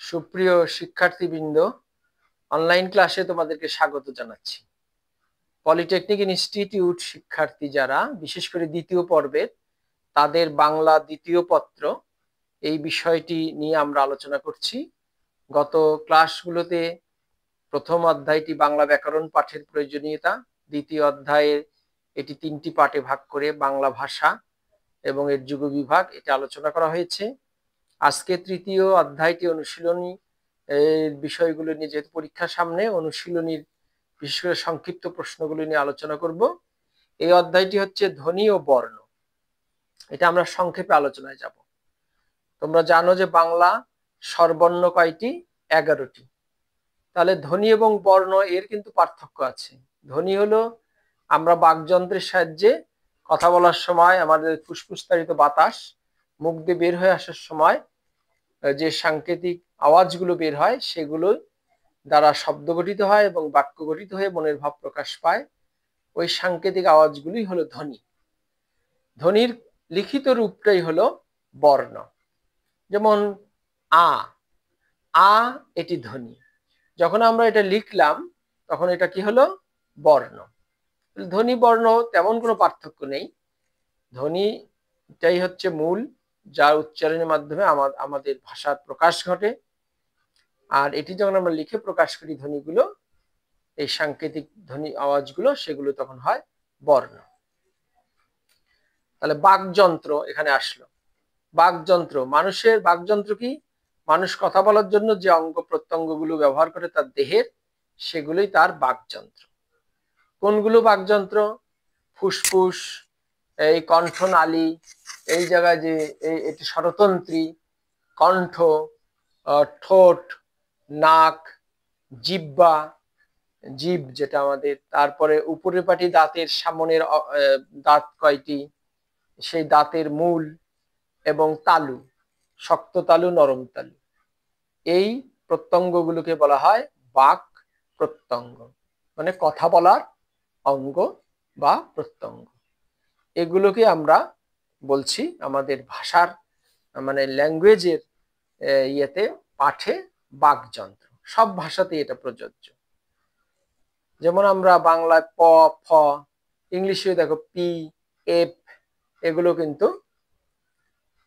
সুপ্রিয় শিক্ষার্থীবৃন্দ, অনলাইন ক্লাসে তোমাদেরকে স্বাগত জানাচ্ছি। পলিটেকনিক ইনস্টিটিউট শিক্ষার্থী যারা, বিশেষ করে দ্বিতীয় পর্বের, তাদের বাংলা দ্বিতীয় পত্র এই বিষয়টি নিয়ে আমরা আলোচনা করছি। গত ক্লাসগুলোতে প্রথম অধ্যায়টি বাংলা ব্যাকরণ পাঠের প্রয়োজনীয়তা, দ্বিতীয় অধ্যায়ে এটি 3টি পাঠে ভাগ করে বাংলা ভাষা এবং এর যুগ বিভাগ এটা আলোচনা করা হয়েছে। আজকে তৃতীয় অধ্যায়টি অনুশীলনী বিষয়গুলো নিয়ে, যেহেতু পরীক্ষার সামনে, অনুশীলনীর বিশেষ করে সংক্ষিপ্ত প্রশ্নগুলো নিয়ে আলোচনা করব। এই অধ্যায়টি হচ্ছে ধ্বনি ও বর্ণ, এটা আমরা সংক্ষেপে আলোচনায় যাব। তোমরা জানো যে বাংলা স্বরবর্ণ কয়টি? 11টি। তাহলে ধ্বনি এবং বর্ণ এর কিন্তু পার্থক্য আছে। ধ্বনি হলো আমরা বাকযন্ত্রের সাহায্যে কথা বলার সময় আমাদের ফুসফুসতাড়িত বাতাস মুখ দিয়ে বের হয়ে আসার সময় যে সাংকেতিক আওয়াজগুলো বের হয় সেগুলো দ্বারা শব্দ গঠিত হয় এবং বাক্য গঠিত হয়ে মনের ভাব প্রকাশ পায়। ওই সাংকেতিক আওয়াজগুলি হলো ধ্বনি। ধ্বনির লিখিত রূপটাই হলো বর্ণ। যেমন আ, আ এটি ধ্বনি। যখন আমরা এটা লিখলাম তখন এটা কি হলো? বর্ণ। ধ্বনি বর্ণ তেমন কোনো পার্থক্য নেই। ধ্বনিটাই হচ্ছে মূল, যার উচ্চারণের মাধ্যমে আমাদের ভাষার প্রকাশ ঘটে। আর এটি যখন আমরা লিখে প্রকাশ করি ধ্বনিগুলো, এই সাংকেতিক ধ্বনি আওয়াজগুলো, সেগুলো তখন হয় বর্ণ। তাহলে বাকযন্ত্র এখানে আসলো। বাকযন্ত্র, মানুষের বাকযন্ত্র কি? মানুষ কথা বলার জন্য যে অঙ্গ প্রত্যঙ্গগুলো ব্যবহার করে তার দেহের, সেগুলোই তার বাকযন্ত্র। কোনগুলো বাকযন্ত্র? ফুসফুস, এই কণ্ঠনালী, এই জায়গায় যে এটি স্বরতন্ত্রী, কণ্ঠ, ঠোঁট, নাক, জিহ্বা, জিভ যেটা আমাদের, তারপরে উপরের পাটি দাঁতের সামনের দাঁত কয়টি, সেই দাঁতের মূল, এবং তালু, শক্ত তালু, নরম তালু। এই প্রত্যঙ্গগুলোকে বলা হয় বাক প্রত্যঙ্গ, মানে কথা বলার অঙ্গ বা প্রত্যঙ্গ। এগুলোকে আমরা বলছি আমাদের ভাষার, মানে ল্যাঙ্গুয়েজের ইয়েতে, পাঠে বাকযন্ত্র। সব ভাষাতেই এটা প্রযোজ্য। যেমন আমরা বাংলায় প, ফ, ইংলিশে দেখো পি, এফ, এগুলো কিন্তু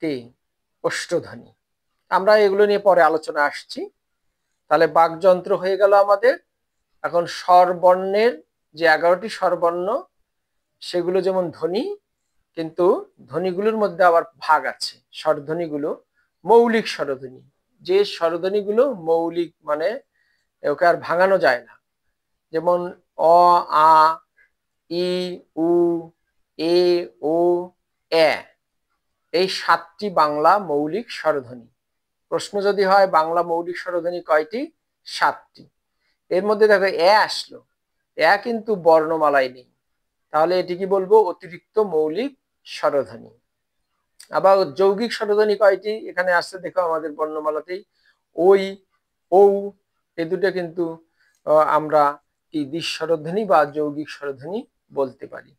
কি? ওষ্ঠধ্বনি। আমরা এগুলো নিয়ে পরে আলোচনা আসছি। তাহলে বাকযন্ত্র হয়ে গেল আমাদের। এখন স্বরবর্ণের যে 11টি স্বরবর্ণ, সেগুলো যেমন ধ্বনি, কিন্তু ধ্বনিগুলোর মধ্যে আবার ভাগ আছে। স্বরধ্বনিগুলো মৌলিক স্বরধ্বনি, যে স্বরধ্বনিগুলো মৌলিক, মানে ওকে আর ভাঙানো যায় না। যেমন অ, আ, ই, উ, এ, ও, এ, এই 7টি বাংলা মৌলিক স্বরধ্বনি। প্রশ্ন যদি হয় বাংলা মৌলিক স্বরধ্বনি কয়টি? 7টি। এর মধ্যে দেখো এ আসলো, এ কিন্তু বর্ণমালায় নেই, তাহলে এটি কি বলবো? অতিরিক্ত মৌলিক স্বরধ্বনি। আবার যৌগিক স্বরধ্বনি কয়টি এখানে আসছে দেখো আমাদের বর্ণমালাতেই? ওই, ঔ, এই দুটো কিন্তু আমরা কি দ্বিস্বরধ্বনি বা যৌগিক স্বরধ্বনি বলতে পারি।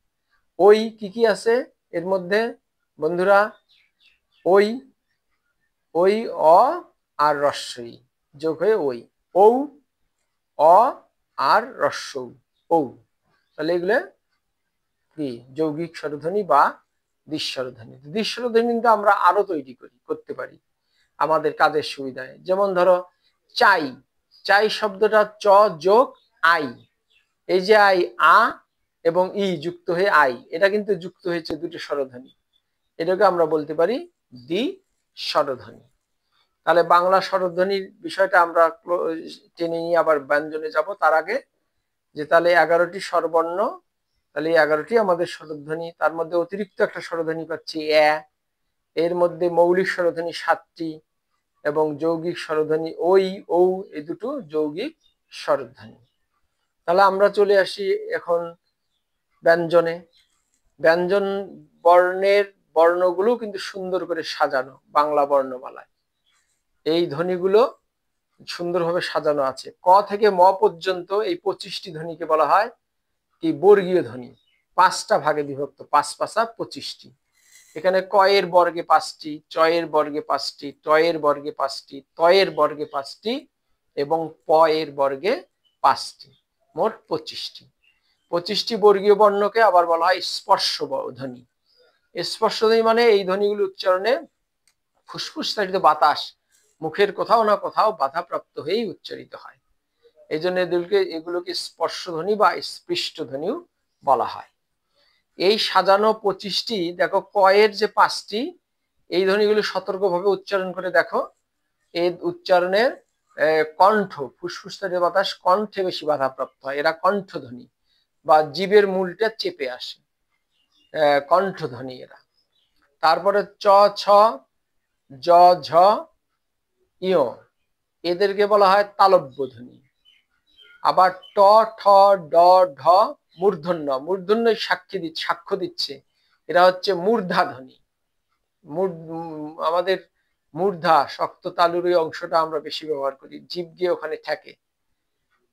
ওই কি কি আছে এর মধ্যে বন্ধুরা? ওই, ওই, অ আর রস্বই যোগ হয়ে ওই, ঔ, অ আর রস্বৌ, ঔ। তাহলে এগুলো কি? যৌগিক স্বরধ্বনি বা দ্বিস্বরধ্বনি। দ্বিস্বরধ্বনি কিন্তু আমরা আরো তৈরি করতে পারি আমাদের কাজের সুবিধায়। যেমন ধরো চাই, চাই শব্দটা চ যোগ আই, এই যে আই, আ এবং ই যুক্ত হয়ে আই, এটা কিন্তু যুক্ত হয়েছে দুটো স্বরধ্বনি, এটাকে আমরা বলতে পারি দ্বিস্বরধ্বনি। তাহলে বাংলা স্বরধ্বনির বিষয়টা আমরা টেনে নিয়ে আবার ব্যঞ্জনে যাব। তার আগে যে তাহলে 11টি স্বরবর্ণ, তাহলে 11টি আমাদের স্বরধ্বনি। তার মধ্যে অতিরিক্ত একটা স্বরধ্বনি পাচ্ছি এ, এর মধ্যে মৌলিক স্বরধ্বনি 7টি এবং যৌগিক স্বরধ্বনি ওই, ঔ, এই দুটো যৌগিক স্বরধ্বনি। তাহলে আমরা চলে আসি এখন ব্যঞ্জনে। ব্যঞ্জন বর্ণের বর্ণগুলো কিন্তু সুন্দর করে সাজানো বাংলা বর্ণমালায়। এই ধ্বনিগুলো সুন্দরভাবে সাজানো আছে। ক থেকে ম পর্যন্ত এই 25টি ধ্বনিকে বলা হয় কি? বর্গীয় ধ্বনি। 5টা ভাগে বিভক্ত, 5 5 25টি। এখানে কয়ের বর্গে 5টি, চয়ের বর্গে 5টি, টয়ের বর্গে 5টি, তয়ের বর্গে 5টি এবং প এর বর্গে 5টি, মোট 25টি। 25টি বর্গীয় বর্ণকে আবার বলা হয় স্পর্শ ধ্বনি। স্পর্শ ধ্বনি মানে এই ধ্বনিগুলো উচ্চারণে ফুসফুস চালিত বাতাস মুখের কোথাও না কোথাও বাধাপ্রাপ্ত হয়েই উচ্চারিত হয়। এই জন্য এগুলোকে স্পর্শ ধ্বনি বা স্পৃষ্ট ধ্বনিও বলা হয়। এই সাজানো 25টি, দেখো কয়ের যে 5টি, এই ধ্বনিগুলো সতর্কভাবে উচ্চারণ করে দেখো। এই উচ্চারণের কণ্ঠ, ফুসফুস চালিত বাতাস কণ্ঠে বেশি বাধাপ্রাপ্ত হয়, এরা কণ্ঠধ্বনি বা জীবের মূলটা চেপে আসে, কণ্ঠধ্বনি এরা। তারপরে চ, ছ, জ, ঝ, ইয়, এদেরকে বলা হয় তালব্য ধ্বনি। আবার ট, ঠ, ড, ঢ মূর্ধন্য, মূর্ধন্য সাক্ষ্য দিচ্ছে, এরা হচ্ছে মূর্ধা ধ্বনি। আমাদের মূর্ধা শক্ত তালুর ওই অংশটা আমরা বেশি ব্যবহার করি, জীব গিয়ে ওখানে থাকে।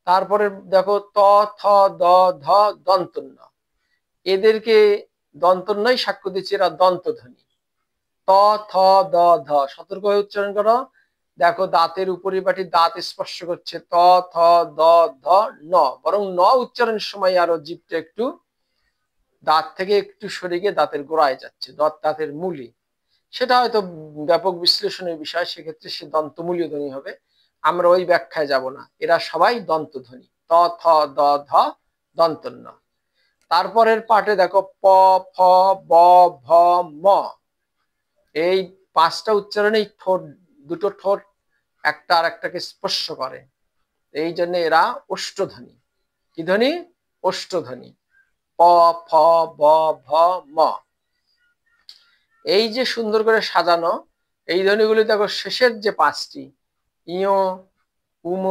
তারপরে দেখো ত, থ, দ, ধ দন্তন্য, এদেরকে দন্তন্যই সাক্ষ্য দিচ্ছে, এরা দন্তধ্বনি। ত, থ, দ, ধ সতর্ক হয়ে উচ্চারণ করো। দেখো দাঁতের উপরিপাটি দাঁত স্পর্শ করছে, ত, থ, দ, ধ, ন, বরং ন উচ্চারণের সময় আরো জিভটা একটু দাঁত থেকে একটু সরে গিয়ে দাঁতের গোড়ায় যাচ্ছে, দাঁতের মূলে। সেটা হয়তো ব্যাপক বিশ্লেষণের বিষয়, সেক্ষেত্রে সে দন্তমূলীয় ধ্বনি হবে, আমরা ওই ব্যাখ্যায় যাব না। এরা সবাই দন্তধ্বনি, ত, থ, দ, ধ দন্তন্য। তারপরের পাঠে দেখো প, ফ, ব, ভ, ম, এই 5টা উচ্চারণেই ঠোঁট, দুটো ঠোঁট একটা আর একটাকে স্পর্শ করে, এই জন্য এরা অষ্টধ্বনি। কি ধ্বনি? অষ্টধ্বনি। প, ফ, ব, ভ, ম। এই যে সুন্দর করে সাজানো এই ধ্বনিগুলি দেখো, শেষের যে 5টি ইয়, উম,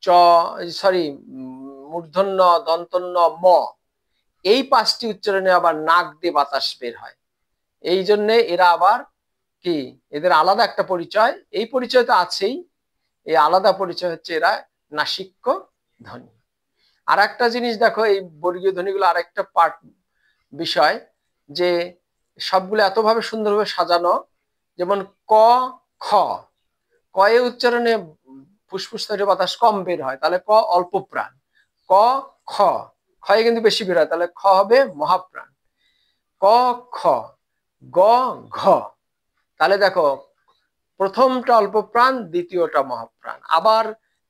চ, মূর্ধন্য, দন্তন্য, ম, এই 5টি উচ্চারণে আবার নাক দিয়ে বাতাস বের হয়। এই জন্য এরা আবার কি, এদের আলাদা একটা পরিচয়, এই পরিচয় তো আছেই, এই আলাদা পরিচয় হচ্ছে এরা নাসিক্য ধ্বনি। আর একটা জিনিস দেখো, এই বর্গীয় ধ্বনিগুলো আরেকটা পার্ট বিষয়, যে সবগুলো এতভাবে সুন্দরভাবে সাজানো, যেমন ক, খ, কয়ে উচ্চারণে ফুসফুস থেকে বাতাস কম বের হয়, তাহলে ক অল্প প্রাণ। ক, খ, খয়ে কিন্তু বেশি বের হয়, তাহলে খ হবে মহাপ্রাণ। ক, খ, গ, ঘ, তাহলে দেখো প্রথমটা অল্প প্রাণ, দ্বিতীয়টা মহাপ্রাণ, আবার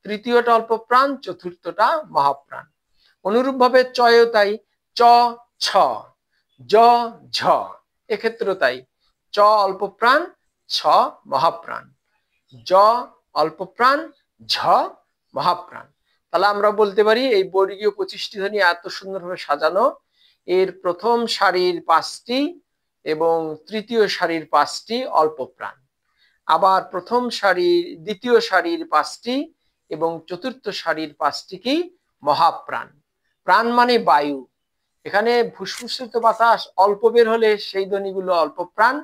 তৃতীয়টা অল্প প্রাণ, চতুর্থটা মহাপ্রাণ। অনুরূপ ভাবে চয়ও তাই, চ, ছ, জ, ঝ, এক্ষেত্রেও তাই, চ অল্প প্রাণ, ছ মহাপ্রাণ, জ অল্প প্রাণ, ঝ মহাপ্রাণ। তাহলে আমরা বলতে পারি এই বর্গীয় 25টি ধ্বনি এত সুন্দরভাবে সাজানো, এর প্রথম সারির 5টি এবং তৃতীয় সারির 5টি অল্প প্রাণ, আবার প্রথম সারির দ্বিতীয় সারির 5টি এবং চতুর্থ সারির 5টি কি মহাপ্রাণ। প্রাণ মানে বায়ু, এখানে ফুসফুসিত বাতাস অল্প বের হলে সেই ধ্বনিগুলো অল্প প্রাণ,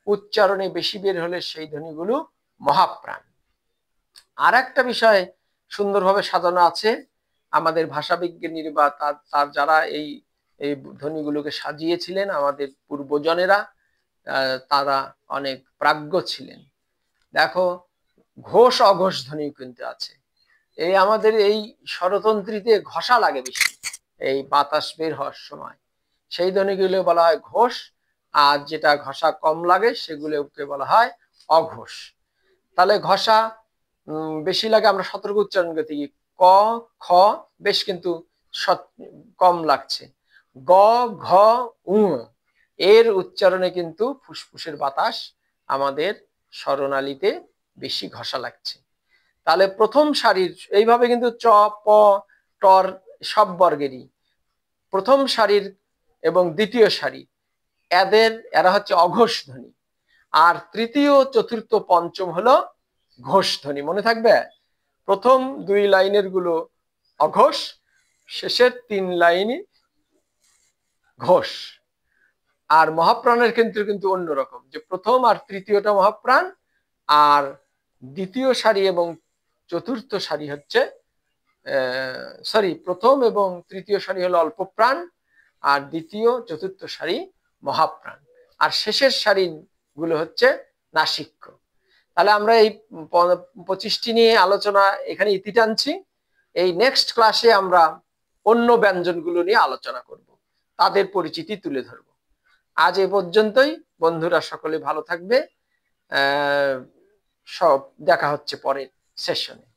উচ্চারণে বেশি বের হলে সেই ধ্বনিগুলো মহাপ্রাণ। আর একটা বিষয় সুন্দরভাবে সাজানো আছে, আমাদের ভাষাবিজ্ঞানীর বা তার যারা এই এই ধ্বনিগুলোকে সাজিয়েছিলেন, আমাদের পূর্বজনেরা, তারা অনেক প্রাজ্ঞ ছিলেন। দেখো ঘোষ অঘোষ ধ্বনি কিন্তু আছে, এই আমাদের এই স্বরতন্ত্রীতে ঘষা লাগে বেশি, এই বাতাস বের হওয়ার সময়, সেই ধ্বনিগুলো বলা হয় ঘোষ, আর যেটা ঘষা কম লাগে সেগুলোকে বলা হয় অঘোষ। তাহলে ঘষা বেশি লাগে, আমরা সতর্ক উচ্চারণ করতে গিয়ে ক, খ বেশ কিন্তু কম লাগছে, গ, ঘ, উ, এর উচ্চারণে কিন্তু ফুসফুসের বাতাস আমাদের স্বরনালীতে বেশি ঘষা লাগছে। তাহলে প্রথম সারির এইভাবে কিন্তু চ, প, টর সব বর্গেরই প্রথম সারির এবং দ্বিতীয় সারি এরা হচ্ছে অঘোষ ধ্বনি, আর তৃতীয়, চতুর্থ, পঞ্চম হলো ঘোষ ধ্বনি। মনে থাকবে, প্রথম 2 লাইনের গুলো অঘোষ, শেষের 3 লাইনই ঘোষ। আর মহাপ্রাণের ক্ষেত্রে কিন্তু অন্যরকম, যে প্রথম আর তৃতীয়টা মহাপ্রাণ, আর দ্বিতীয় সারি এবং চতুর্থ সারি হচ্ছে প্রথম এবং তৃতীয় সারি হলো অল্প প্রাণ, আর দ্বিতীয়, চতুর্থ সারি মহাপ্রাণ। আর শেষের সারি গুলো হচ্ছে নাসিক্য। তাহলে আমরা এই 25টি নিয়ে আলোচনা এখানে ইতি টানছি। এই নেক্সট ক্লাসে আমরা অন্য ব্যঞ্জনগুলো নিয়ে আলোচনা করব, তাদের পরিচিতি তুলে ধরব। আজ এ পর্যন্তই। বন্ধুরা সকলে ভালো থাকবে। সব দেখা হচ্ছে পরের সেশনে।